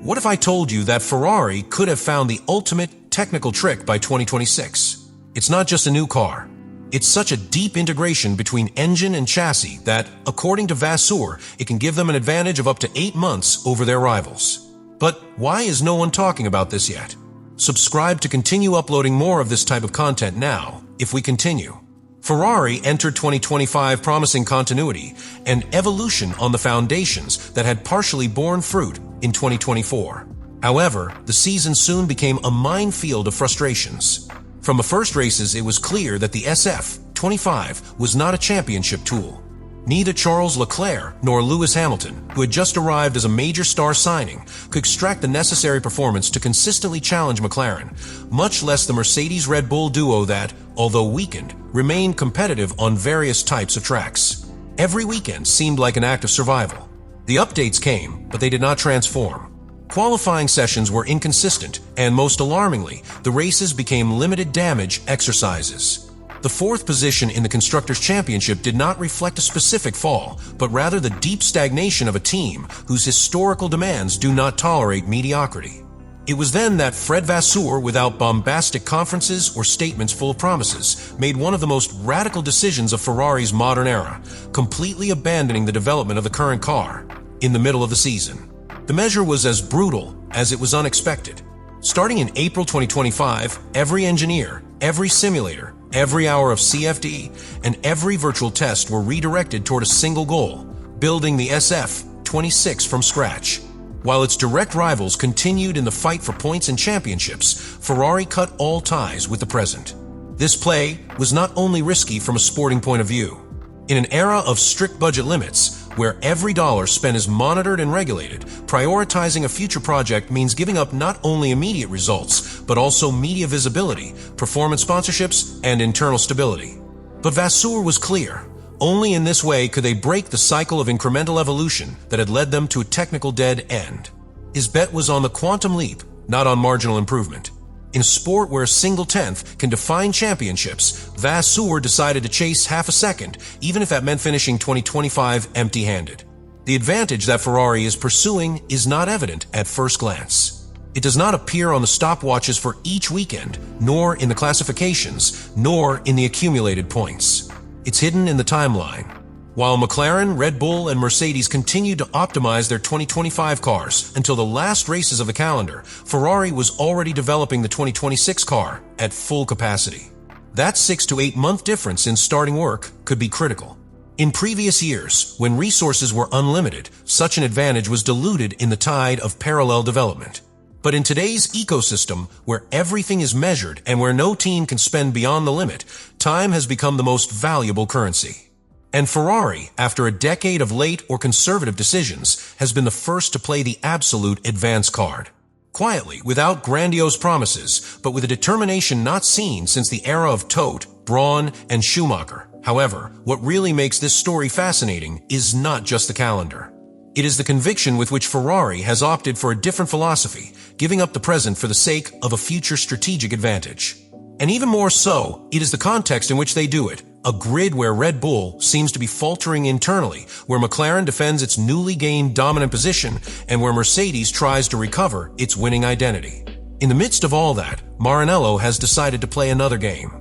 What if I told you that Ferrari could have found the ultimate technical trick by 2026? It's not just a new car. It's such a deep integration between engine and chassis that, according to Vasseur, it can give them an advantage of up to 8 months over their rivals. But why is no one talking about this yet? Subscribe to continue uploading more of this type of content now, if we continue. Ferrari entered 2025 promising continuity and evolution on the foundations that had partially borne fruit in 2024. However, the season soon became a minefield of frustrations. From the first races, it was clear that the SF26 was not a championship tool. Neither Charles Leclerc nor Lewis Hamilton, who had just arrived as a major star signing, could extract the necessary performance to consistently challenge McLaren, much less the Mercedes-Red Bull duo that, although weakened, remained competitive on various types of tracks. Every weekend seemed like an act of survival. The updates came, but they did not transform. Qualifying sessions were inconsistent, and most alarmingly, the races became limited damage exercises. The fourth position in the Constructors' Championship did not reflect a specific fall, but rather the deep stagnation of a team whose historical demands do not tolerate mediocrity. It was then that Fred Vasseur, without bombastic conferences or statements full of promises, made one of the most radical decisions of Ferrari's modern era, completely abandoning the development of the current car in the middle of the season. The measure was as brutal as it was unexpected. Starting in April 2025, every engineer, every simulator, every hour of CFD, and every virtual test were redirected toward a single goal: building the SF26 from scratch. While its direct rivals continued in the fight for points and championships, Ferrari cut all ties with the present. This play was not only risky from a sporting point of view. In an era of strict budget limits, where every dollar spent is monitored and regulated, prioritizing a future project means giving up not only immediate results, but also media visibility, performance sponsorships, and internal stability. But Vasseur was clear. Only in this way could they break the cycle of incremental evolution that had led them to a technical dead end. His bet was on the quantum leap, not on marginal improvement. In a sport where a single tenth can define championships, Vasseur decided to chase half a second, even if that meant finishing 2025 empty-handed. The advantage that Ferrari is pursuing is not evident at first glance. It does not appear on the stopwatches for each weekend, nor in the classifications, nor in the accumulated points. It's hidden in the timeline. While McLaren, Red Bull, and Mercedes continued to optimize their 2025 cars until the last races of the calendar, Ferrari was already developing the 2026 car at full capacity. That 6 to 8 month difference in starting work could be critical. In previous years, when resources were unlimited, such an advantage was diluted in the tide of parallel development. But in today's ecosystem, where everything is measured and where no team can spend beyond the limit, time has become the most valuable currency. And Ferrari, after a decade of late or conservative decisions, has been the first to play the absolute advance card. Quietly, without grandiose promises, but with a determination not seen since the era of Todt, Brawn, and Schumacher. However, what really makes this story fascinating is not just the calendar. It is the conviction with which Ferrari has opted for a different philosophy, giving up the present for the sake of a future strategic advantage. And even more so, it is the context in which they do it. A grid where Red Bull seems to be faltering internally, where McLaren defends its newly gained dominant position, and where Mercedes tries to recover its winning identity. In the midst of all that, Maranello has decided to play another game.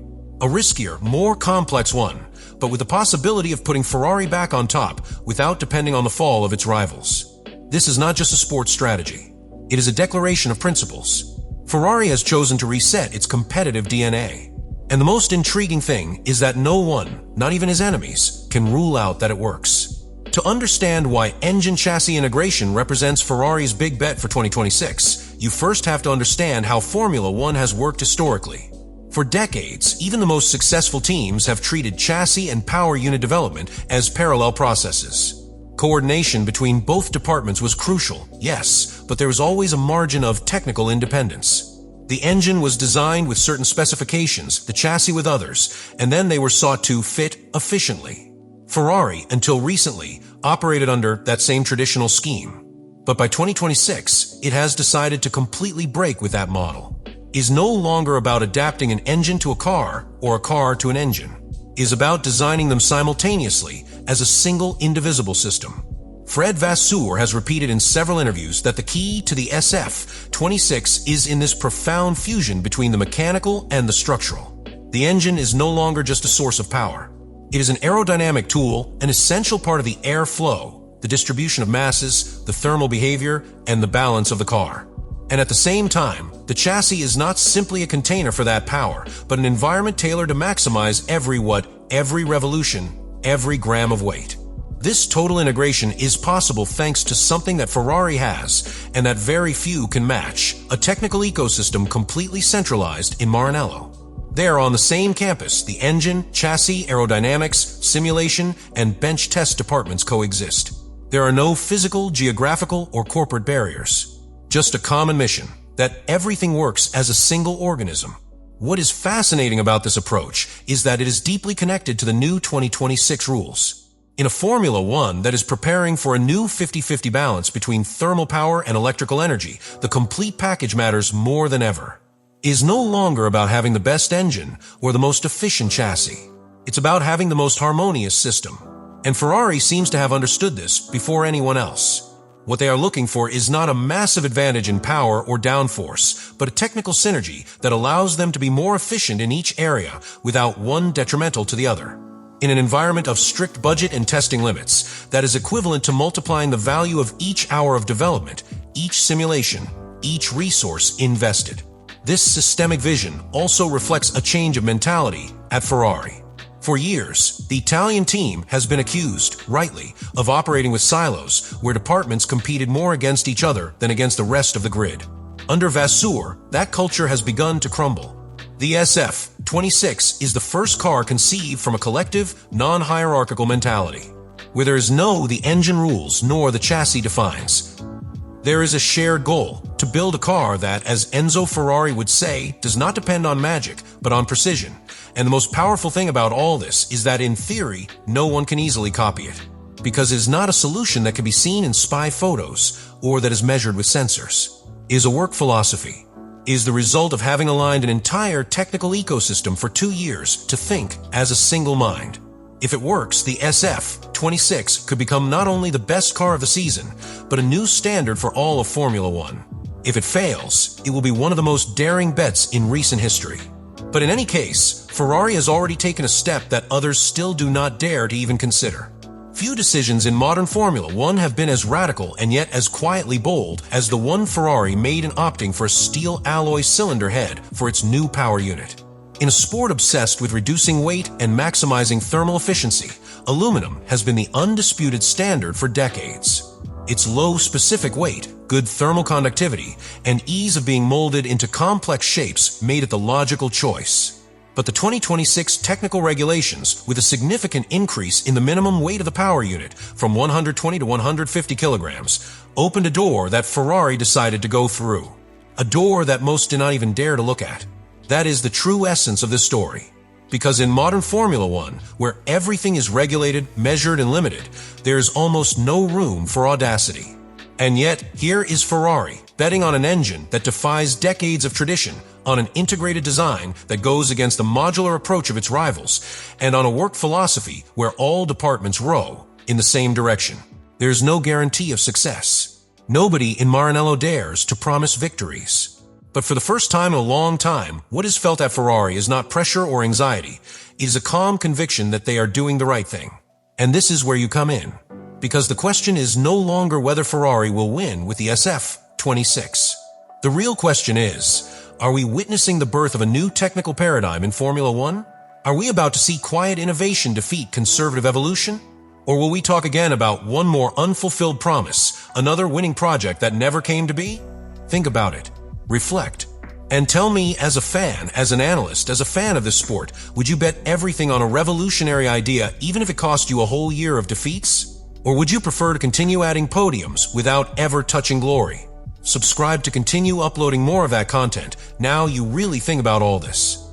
A riskier, more complex one, but with the possibility of putting Ferrari back on top without depending on the fall of its rivals. This is not just a sports strategy. It is a declaration of principles. Ferrari has chosen to reset its competitive DNA. And the most intriguing thing is that no one, not even his enemies, can rule out that it works. To understand why engine-chassis integration represents Ferrari's big bet for 2026, you first have to understand how Formula One has worked historically. For decades, even the most successful teams have treated chassis and power unit development as parallel processes. Coordination between both departments was crucial, yes, but there was always a margin of technical independence. The engine was designed with certain specifications, the chassis with others, and then they were sought to fit efficiently. Ferrari, until recently, operated under that same traditional scheme. But by 2026, it has decided to completely break with that model. It is no longer about adapting an engine to a car or a car to an engine. It is about designing them simultaneously as a single indivisible system. Fred Vasseur has repeated in several interviews that the key to the SF26 is in this profound fusion between the mechanical and the structural. The engine is no longer just a source of power. It is an aerodynamic tool, an essential part of the air flow, the distribution of masses, the thermal behavior, and the balance of the car. And at the same time, the chassis is not simply a container for that power, but an environment tailored to maximize every revolution, every gram of weight. This total integration is possible thanks to something that Ferrari has, and that very few can match: a technical ecosystem completely centralized in Maranello. There on the same campus, the engine, chassis, aerodynamics, simulation, and bench test departments coexist. There are no physical, geographical, or corporate barriers. Just a common mission, that everything works as a single organism. What is fascinating about this approach is that it is deeply connected to the new 2026 rules. In a Formula One that is preparing for a new 50-50 balance between thermal power and electrical energy, the complete package matters more than ever. It is no longer about having the best engine or the most efficient chassis. It's about having the most harmonious system. And Ferrari seems to have understood this before anyone else. What they are looking for is not a massive advantage in power or downforce, but a technical synergy that allows them to be more efficient in each area without one detrimental to the other. In an environment of strict budget and testing limits, that is equivalent to multiplying the value of each hour of development, each simulation, each resource invested. This systemic vision also reflects a change of mentality at Ferrari. For years, the Italian team has been accused, rightly, of operating with silos, where departments competed more against each other than against the rest of the grid. Under Vasseur, that culture has begun to crumble. The SF26 is the first car conceived from a collective, non-hierarchical mentality, where there is no the engine rules nor the chassis defines. There is a shared goal, to build a car that, as Enzo Ferrari would say, does not depend on magic, but on precision. And the most powerful thing about all this is that in theory, no one can easily copy it, because it is not a solution that can be seen in spy photos or that is measured with sensors. It is a work philosophy. It is the result of having aligned an entire technical ecosystem for 2 years to think as a single mind. If it works, the SF26 could become not only the best car of the season, but a new standard for all of Formula One. If it fails, it will be one of the most daring bets in recent history. But in any case, Ferrari has already taken a step that others still do not dare to even consider. Few decisions in modern Formula One have been as radical and yet as quietly bold as the one Ferrari made in opting for a steel alloy cylinder head for its new power unit. In a sport obsessed with reducing weight and maximizing thermal efficiency, aluminum has been the undisputed standard for decades. Its low specific weight, good thermal conductivity, and ease of being molded into complex shapes made it the logical choice. But the 2026 technical regulations, with a significant increase in the minimum weight of the power unit from 120 to 150 kilograms, opened a door that Ferrari decided to go through. A door that most did not even dare to look at. That is the true essence of this story. Because in modern Formula One, where everything is regulated, measured, and limited, there is almost no room for audacity. And yet, here is Ferrari, betting on an engine that defies decades of tradition, on an integrated design that goes against the modular approach of its rivals, and on a work philosophy where all departments row in the same direction. There is no guarantee of success. Nobody in Maranello dares to promise victories. But for the first time in a long time, what is felt at Ferrari is not pressure or anxiety. It is a calm conviction that they are doing the right thing. And this is where you come in. Because the question is no longer whether Ferrari will win with the SF26. The real question is, are we witnessing the birth of a new technical paradigm in Formula One? Are we about to see quiet innovation defeat conservative evolution? Or will we talk again about one more unfulfilled promise, another winning project that never came to be? Think about it. Reflect. And tell me, as a fan, as an analyst, as a fan of this sport, would you bet everything on a revolutionary idea even if it cost you a whole year of defeats? Or would you prefer to continue adding podiums without ever touching glory? Subscribe to continue uploading more of that content. Now you really think about all this.